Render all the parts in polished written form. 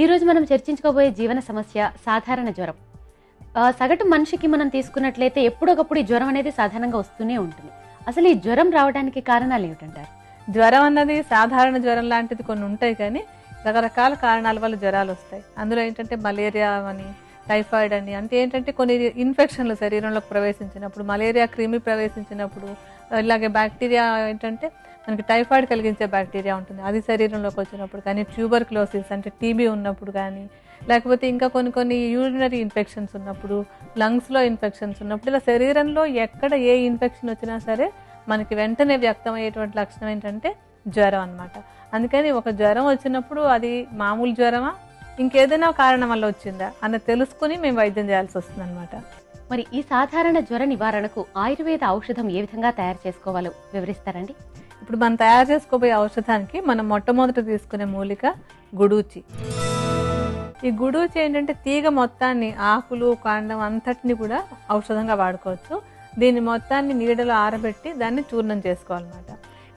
ఈరోజు మనం చర్చించుకోబోయే జీవన సమస్య సాధారణ జ్వరం. సగటు మనిషికి మనం తీసుకున్నట్లయితే ఎప్పుడొకప్పుడు ఈ జ్వరం అనేది సాధారణంగా వస్తూనే ఉంటుంది. అసలు ఈ జ్వరం రావడానికి కారణాలు ఏమిటంటారు? జ్వరం అన్నది సాధారణ జ్వరం లాంటిది కొన్ని ఉంటాయి, కానీ రకరకాల కారణాల వల్ల జ్వరాలు వస్తాయి. అందులో ఏంటంటే మలేరియా అని, టైఫాయిడ్ అని, అంటే ఏంటంటే కొన్ని ఇన్ఫెక్షన్లు శరీరంలోకి ప్రవేశించినప్పుడు, మలేరియా క్రిమి ప్రవేశించినప్పుడు, ఇలాగే బ్యాక్టీరియా ఏంటంటే మనకి టైఫాయిడ్ కలిగించే బ్యాక్టీరియా ఉంటుంది, అది శరీరంలోకి వచ్చినప్పుడు కానీ, ట్యూబర్క్లోసిస్ అంటే టీబీ ఉన్నప్పుడు కానీ, లేకపోతే ఇంకా కొన్ని యూరినరీ ఇన్ఫెక్షన్స్ ఉన్నప్పుడు, లంగ్స్లో ఇన్ఫెక్షన్స్ ఉన్నప్పుడు, ఇలా శరీరంలో ఎక్కడ ఏ ఇన్ఫెక్షన్ వచ్చినా సరే మనకి వెంటనే వ్యక్తమయ్యేటువంటి లక్షణం ఏంటంటే జ్వరం అన్నమాట. అందుకని ఒక జ్వరం వచ్చినప్పుడు అది మామూలు జ్వరమా, ఇంకేదైనా కారణం వల్ల వచ్చిందా అన్నది తెలుసుకుని మేము వైద్యం చేయాల్సి వస్తుంది అనమాట. మరి ఈ సాధారణ జ్వర నివారణకు ఆయుర్వేద ఔషధం ఏ విధంగా తయారు చేసుకోవాలో వివరిస్తారండి? ఇప్పుడు మనం తయారు చేసుకోబోయే ఔషధానికి మనం మొట్టమొదట తీసుకునే మూలిక గుడూచి. ఈ గుడూచి ఏంటంటే తీగ మొత్తాన్ని, ఆకులు కాండం అంతటిని కూడా ఔషధంగా వాడుకోవచ్చు. దీన్ని మొత్తాన్ని నీడలో ఆరబెట్టి దాన్ని చూర్ణం చేసుకోవాలన్నమాట.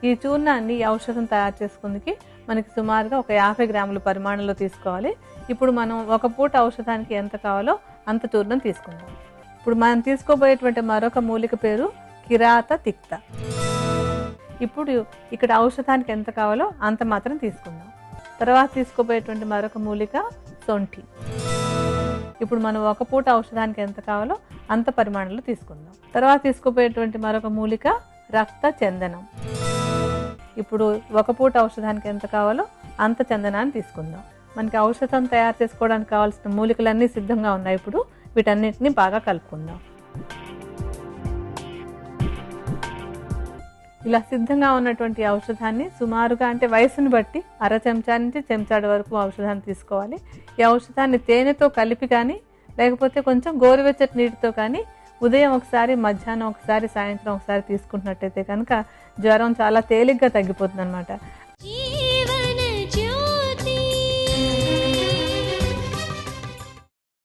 ఈ చూర్ణాన్ని, ఈ ఔషధం తయారు చేసుకుందుకు మనకి సుమారుగా ఒక 50 గ్రాముల పరిమాణంలో తీసుకోవాలి. ఇప్పుడు మనం ఒక పూట ఔషధానికి ఎంత కావాలో అంత చూర్ణం తీసుకుందాం. ఇప్పుడు మనం తీసుకోబోయేటువంటి మరొక మూలిక పేరు కిరాత తిక్త. ఇప్పుడు ఇక్కడ ఔషధానికి ఎంత కావాలో అంత మాత్రం తీసుకుందాం. తర్వాత తీసుకోబోయేటువంటి మరొక మూలిక సొంఠి. ఇప్పుడు మనం ఒక పూట ఔషధానికి ఎంత కావాలో అంత పరిమాణంలో తీసుకుందాం. తర్వాత తీసుకోబోయేటువంటి మరొక మూలిక రక్త చందనం. ఇప్పుడు ఒక పూట ఔషధానికి ఎంత కావాలో అంత చందనాన్ని తీసుకుందాం. మనకి ఔషధం తయారు చేసుకోవడానికి కావాల్సిన మూలికలన్నీ సిద్ధంగా ఉన్నాయి. ఇప్పుడు వీటన్నిటిని బాగా కలుపుకుందాం. ఇలా సిద్ధంగా ఉన్నటువంటి ఔషధాన్ని సుమారుగా, అంటే వయసును బట్టి అర చెంచా నుంచి చెంచాడు వరకు ఔషధాన్ని తీసుకోవాలి. ఈ ఔషధాన్ని తేనెతో కలిపి కానీ, లేకపోతే కొంచెం గోరువెచ్చటి నీటితో కానీ ఉదయం ఒకసారి, మధ్యాహ్నం ఒకసారి, సాయంత్రం ఒకసారి తీసుకుంటున్నట్టయితే కనుక జ్వరం చాలా తేలిగ్గా తగ్గిపోతుంది అనమాట.